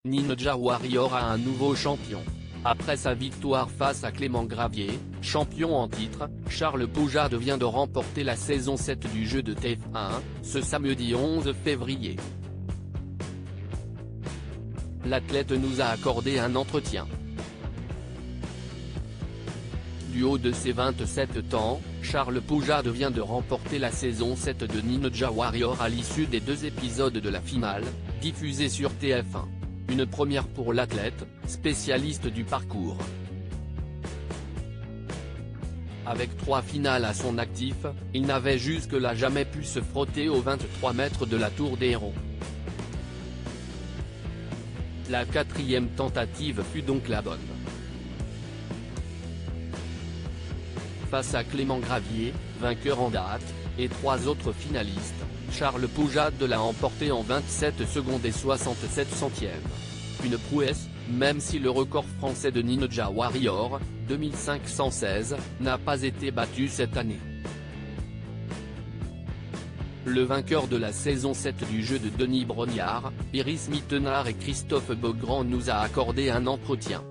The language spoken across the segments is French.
Ninja Warrior a un nouveau champion. Après sa victoire face à Clément Gravier, champion en titre, Charles Poujade vient de remporter la saison 7 du jeu de TF1, ce samedi 11 février. L'athlète nous a accordé un entretien. Du haut de ses 27 ans, Charles Poujade vient de remporter la saison 7 de Ninja Warrior à l'issue des 2 épisodes de la finale, diffusés sur TF1. Une première pour l'athlète, spécialiste du parcours. Avec 3 finales à son actif, il n'avait jusque-là jamais pu se frotter aux 23 mètres de la Tour des Héros. La 4e tentative fut donc la bonne. Face à Clément Gravier, vainqueur en date, et 3 autres finalistes, Charles Poujade l'a emporté en 27 secondes et 67 centièmes. Une prouesse, même si le record français de Ninja Warrior, 2516, n'a pas été battu cette année. Le vainqueur de la saison 7 du jeu de Denis Brognard, Iris Mittenard et Christophe Beaugrand nous a accordé un entretien.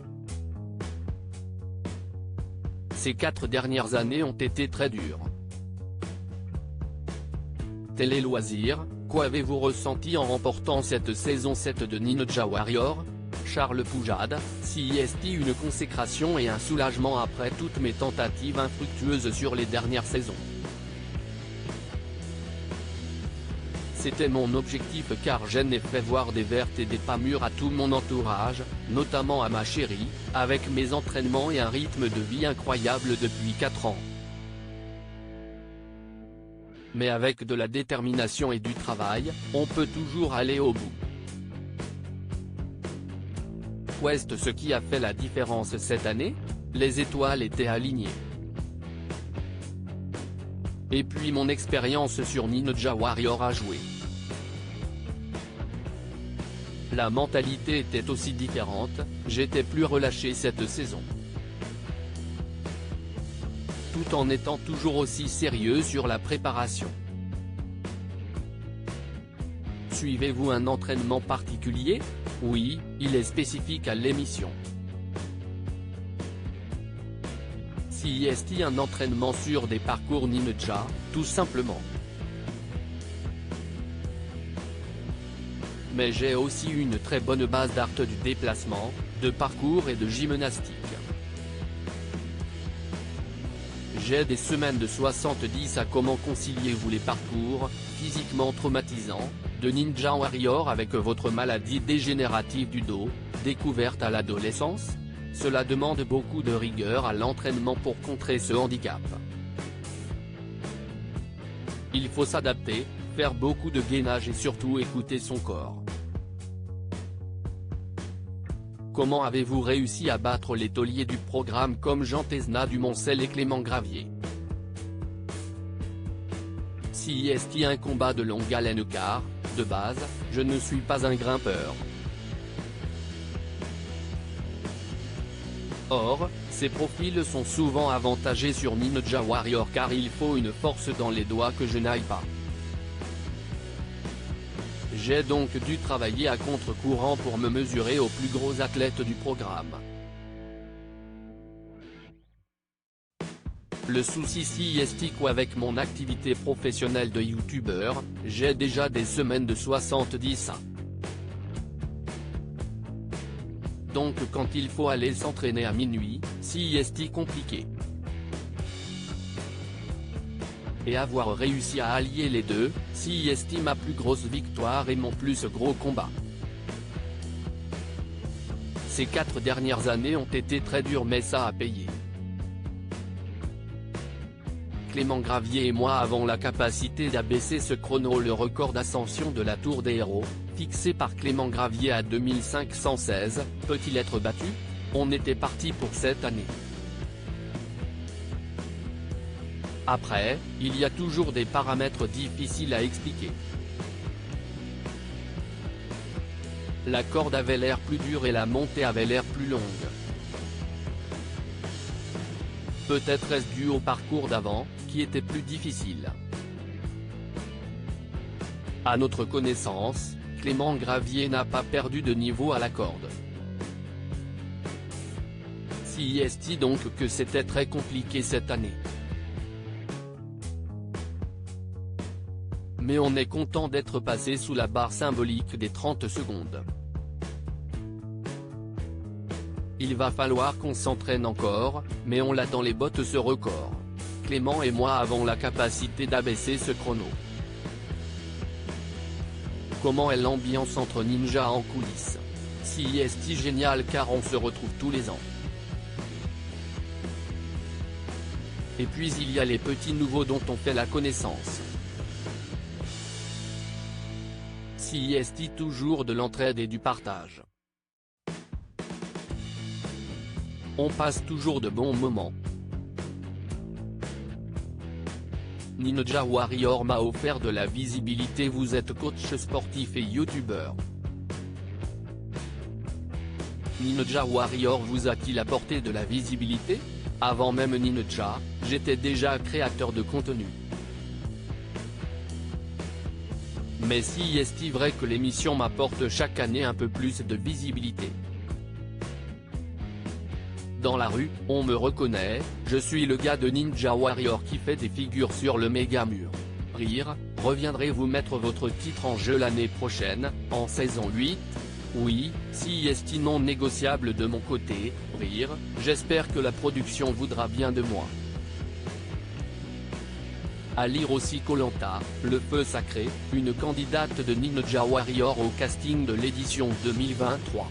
Ces 4 dernières années ont été très dures. Télé Loisirs, quoi avez-vous ressenti en remportant cette saison 7 de Ninja Warrior? Charles Poujade, CIST une consécration et un soulagement après toutes mes tentatives infructueuses sur les dernières saisons. C'était mon objectif car j'en ai fait voir des vertes et des pas mûres à tout mon entourage, notamment à ma chérie, avec mes entraînements et un rythme de vie incroyable depuis 4 ans. Mais avec de la détermination et du travail, on peut toujours aller au bout. Qu'est-ce ce qui a fait la différence cette année? Les étoiles étaient alignées. Et puis mon expérience sur Ninja Warrior a joué. La mentalité était aussi différente, j'étais plus relâché cette saison. Tout en étant toujours aussi sérieux sur la préparation. Suivez-vous un entraînement particulier? Oui, il est spécifique à l'émission. CIST un entraînement sur des parcours ninja, tout simplement. Mais j'ai aussi une très bonne base d'art du déplacement, de parcours et de gymnastique. J'ai des semaines de 70 à comment conciliez-vous les parcours, physiquement traumatisants, de Ninja Warrior avec votre maladie dégénérative du dos, découverte à l'adolescence? Cela demande beaucoup de rigueur à l'entraînement pour contrer ce handicap. Il faut s'adapter, faire beaucoup de gainage et surtout écouter son corps. Comment avez-vous réussi à battre les tauliers du programme comme Jean Tesna du Moncel et Clément Gravier? CIST un combat de longue haleine car, de base, je ne suis pas un grimpeur. Or, ces profils sont souvent avantagés sur Ninja Warrior car il faut une force dans les doigts que je n'aille pas. J'ai donc dû travailler à contre-courant pour me mesurer aux plus gros athlètes du programme. Le souci CIST qu'avec mon activité professionnelle de youtubeur, j'ai déjà des semaines de 70 à. Donc quand il faut aller s'entraîner à minuit, CIST compliqué. Et avoir réussi à allier les deux, CIST ma plus grosse victoire et mon plus gros combat. Ces 4 dernières années ont été très dures mais ça a payé. Clément Gravier et moi avons la capacité d'abaisser ce chrono. Le record d'ascension de la Tour des Héros, fixé par Clément Gravier à 2516, peut-il être battu? On était parti pour cette année. Après, il y a toujours des paramètres difficiles à expliquer. La corde avait l'air plus dure et la montée avait l'air plus longue. Peut-être est-ce dû au parcours d'avant, qui était plus difficile. À notre connaissance, Clément Gravier n'a pas perdu de niveau à la corde. Si est donc que c'était très compliqué cette année. Mais on est content d'être passé sous la barre symbolique des 30 secondes. Il va falloir qu'on s'entraîne encore, mais on l'a dans les bottes ce record. Clément et moi avons la capacité d'abaisser ce chrono. Comment est l'ambiance entre ninjas en coulisses? Si est génial car on se retrouve tous les ans. Et puis il y a les petits nouveaux dont on fait la connaissance. Si est toujours de l'entraide et du partage. On passe toujours de bons moments. Ninja Warrior m'a offert de la visibilité. Vous êtes coach sportif et youtubeur. Ninja Warrior vous a-t-il apporté de la visibilité? Avant même Ninja, j'étais déjà créateur de contenu. Mais si est-il vrai que l'émission m'apporte chaque année un peu plus de visibilité? Dans la rue, on me reconnaît, je suis le gars de Ninja Warrior qui fait des figures sur le méga mur. Rire, reviendrez-vous mettre votre titre en jeu l'année prochaine, en saison 8? Oui, si est non négociable de mon côté. Rire, j'espère que la production voudra bien de moi. À lire aussi Koh-Lanta, le feu sacré, une candidate de Ninja Warrior au casting de l'édition 2023.